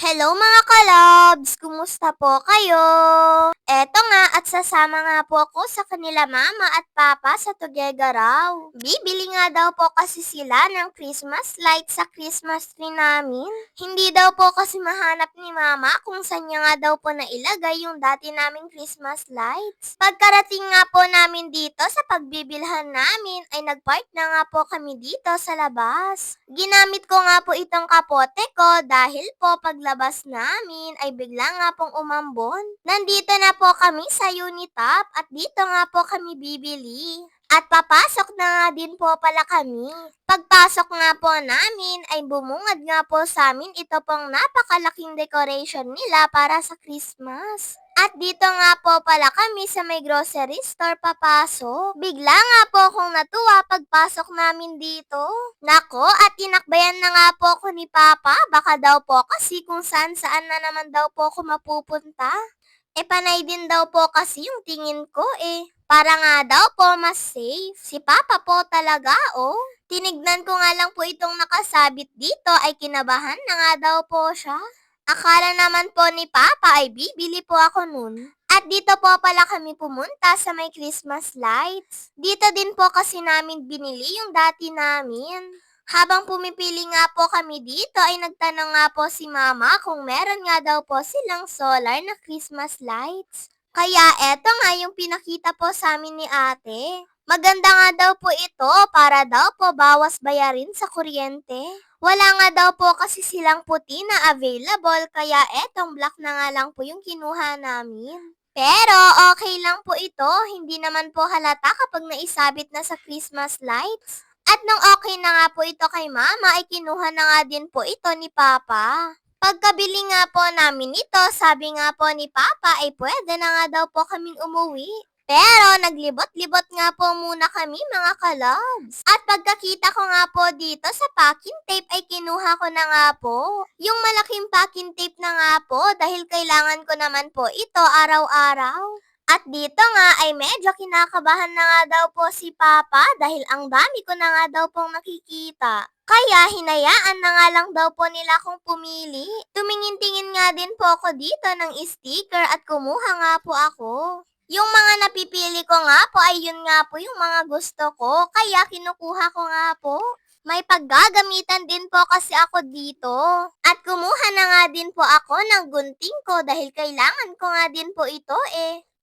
Hello mga kalabs! Kumusta po kayo? Eto nga at sasama nga po ako sa kanila mama at papa sa Tuguegarao. Bibili nga daw po kasi sila ng Christmas light sa Christmas tree namin. Hindi daw po kasi mahanap ni mama kung saan niya nga daw po nailagay yung dati naming Christmas lights. Pagkarating nga po namin dito sa pagbibilhan namin ay nagpark na nga po kami dito sa labas. Ginamit ko nga po itong kapote ko dahil po paglabas namin ay bigla nga pong umambon. Nandito na po kami sa Unitop at dito nga po kami bibili. At papasok na nga din po pala kami. Pagpasok nga po namin ay bumungad nga po sa amin ito pong napakalaking decoration nila para sa Christmas. At dito nga po pala kami sa may grocery store papasok. Bigla nga po akong natuwa pagpasok namin dito. Nako, at tinakbayan na nga po ako ni Papa. Baka daw po kasi kung saan-saan na naman daw po ako mapupunta. Panay din daw po kasi yung tingin ko Para nga daw po mas safe. Si Papa po talaga Tinignan ko nga lang po itong nakasabit dito ay kinabahan na nga daw po siya. Akala naman po ni Papa ay bibili po ako nun. At dito po pala kami pumunta sa may Christmas lights. Dito din po kasi namin binili yung dati namin. Habang pumipili nga po kami dito ay nagtanong nga po si Mama kung meron nga daw po silang solar na Christmas lights. Kaya eto nga yung pinakita po sa amin ni ate. Maganda nga daw po ito para daw po bawas bayarin sa kuryente. Wala nga daw po kasi silang puti na available kaya etong black na nga lang po yung kinuha namin. Pero okay lang po ito, hindi naman po halata kapag naisabit na sa Christmas lights. At nung okay na nga po ito kay mama ay kinuha na nga din po ito ni papa. Pagkabili nga po namin ito, sabi nga po ni papa ay pwede na nga daw po kaming umuwi. Pero naglibot-libot nga po muna kami mga kalabs. At pagkakita ko nga po dito sa packing tape ay kinuha ko na nga po. Yung malaking packing tape na nga po dahil kailangan ko naman po ito araw-araw. At dito nga ay medyo kinakabahan na nga daw po si Papa dahil ang dami ko na nga daw pong nakikita. Kaya hinayaan na nga lang daw po nila kung pumili. Tumingin-tingin nga din po ako dito ng sticker at kumuha nga po ako. Yung mga napipili ko nga po ay yun nga po yung mga gusto ko, kaya kinukuha ko nga po. May paggagamitan din po kasi ako dito. At kumuha na nga din po ako ng gunting ko dahil kailangan ko nga din po ito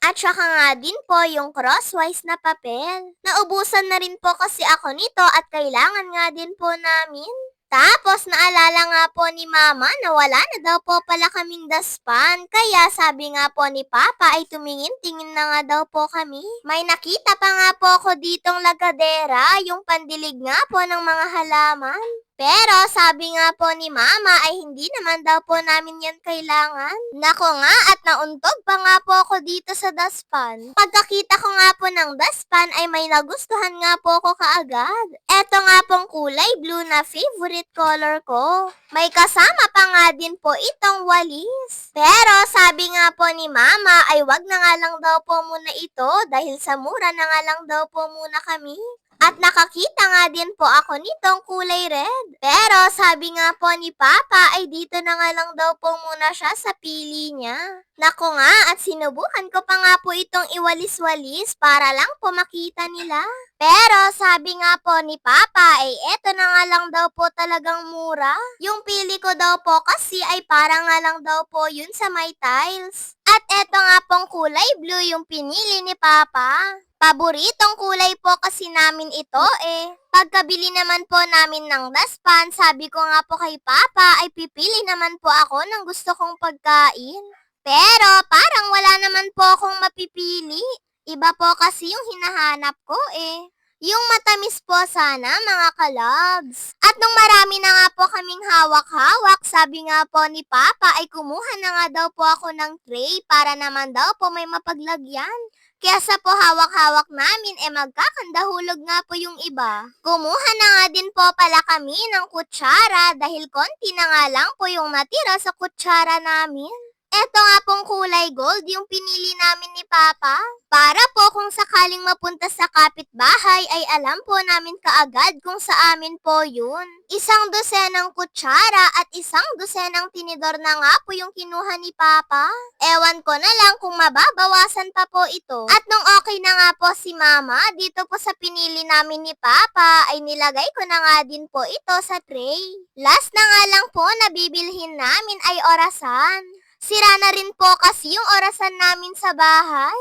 At saka nga din po yung crosswise na papel. Naubusan na rin po kasi ako nito at kailangan nga din po namin. Tapos naalala nga po ni Mama na wala na daw po pala kaming daspan. Kaya sabi nga po ni Papa ay tumingin-tingin na nga daw po kami. May nakita pa nga po ako ditong lagadera, yung pandilig nga po ng mga halaman. Pero sabi nga po ni Mama ay hindi naman daw po namin yan kailangan. Nako nga at nauntog pa nga po ako dito sa daspan. Pagkakita ko nga po ng daspan ay may nagustuhan nga po ako kaagad. Eto nga pong kulay blue na favorite color ko. May kasama pa nga din po itong walis. Pero sabi nga po ni Mama ay wag na nga lang daw po muna ito dahil sa mura na nga lang daw po muna kami. At nakakita nga din po ako nitong kulay red. Pero sabi nga po ni Papa ay dito na nga lang daw po muna siya sa pili niya. Nako nga at sinubukan ko pa nga po itong iwalis-walis para lang po makita nila. Pero sabi nga po ni Papa ay eto na nga lang daw po talagang mura. Yung pili ko daw po kasi ay para nga lang daw po yun sa may tiles. At eto nga pong kulay blue yung pinili ni Papa. Paboritong kulay po kasi namin ito Pagkabili naman po namin ng daspan, sabi ko nga po kay Papa ay pipili naman po ako ng gusto kong pagkain. Pero parang wala naman po akong mapipili. Iba po kasi yung hinahanap ko Yung matamis po sana mga kalabs. At nung marami na nga po kaming hawak-hawak, sabi nga po ni Papa ay kumuha na nga daw po ako ng tray para naman daw po may mapaglagyan. Kaya sa po hawak-hawak namin magkakandahulog nga po yung iba. Kumuha na nga din po pala kami ng kutsara dahil konti na nga lang po yung natira sa kutsara namin. Eto nga pong kulay gold yung pinili namin ni Papa. Para po kung sakaling mapunta sa kapitbahay ay alam po namin kaagad kung sa amin po yun. Isang dosenang kutsara at isang dosenang tinidor na nga po yung kinuha ni Papa. Ewan ko na lang kung mababawasan pa po ito. At nung okay na nga po si Mama, dito po sa pinili namin ni Papa ay nilagay ko na nga din po ito sa tray. Last na nga lang po na bibilhin namin ay orasan. Sira na rin po kasi yung orasan namin sa bahay.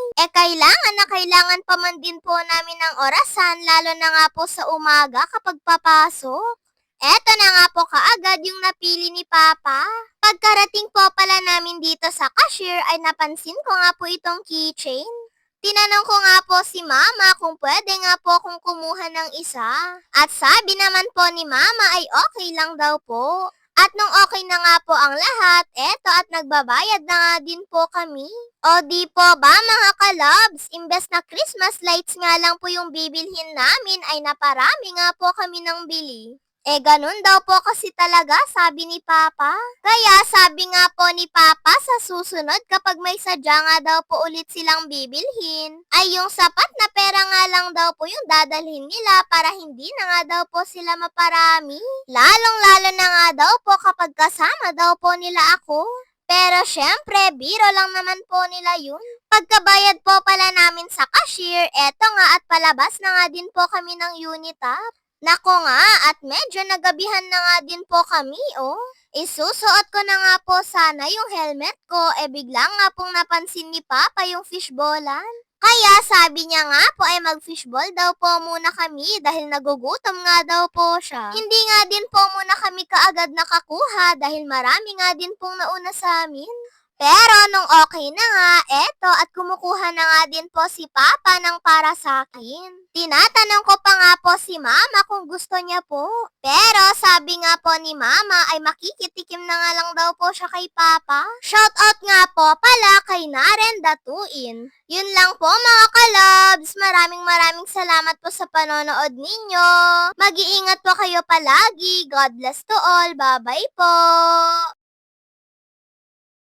Kailangan pa man din po namin ng orasan lalo na nga po sa umaga kapag papasok. Eto na nga po kaagad yung napili ni Papa. Pagkarating po pala namin dito sa cashier ay napansin ko nga po itong keychain. Tinanong ko nga po si Mama kung pwede nga po akong kumuha ng isa. At sabi naman po ni Mama ay okay lang daw po. At nung okay na nga po ang lahat, eto at nagbabayad na nga din po kami. O di po ba mga kalabs, imbes na Christmas lights nga lang po yung bibilhin namin ay naparami nga po kami ng bili. Ganun daw po kasi talaga, sabi ni Papa. Kaya sabi nga po ni Papa sa susunod kapag may sadya nga daw po ulit silang bibilhin, ay yung sapat na pera nga lang daw po yung dadalhin nila para hindi na nga daw po sila maparami. Lalong-lalo na nga daw po kapag kasama daw po nila ako. Pero syempre, biro lang naman po nila yun. Pagkabayad po pala namin sa cashier, eto nga at palabas na nga din po kami ng Unitap. Nako nga, at medyo nagabihan na nga din po kami, oh. Isusuot ko na nga po sana yung helmet ko, biglang nga pong napansin ni Papa yung fishballan. Kaya sabi niya nga po ay mag-fishball daw po muna kami dahil nagugutom nga daw po siya. Hindi nga din po muna kami kaagad nakakuha dahil marami nga din pong nauna sa amin. Pero nung okay na nga, eto at kumukuha na nga din po si Papa ng para sa akin. Tinatanong ko pa nga po si Mama kung gusto niya po. Pero sabi nga po ni Mama ay makikitikim na nga lang daw po siya kay Papa. Shoutout nga po pala kay Naren Datuin. Yun lang po mga kalabs. Maraming salamat po sa panonood ninyo. Mag-iingat po kayo palagi. God bless to all. Bye-bye po.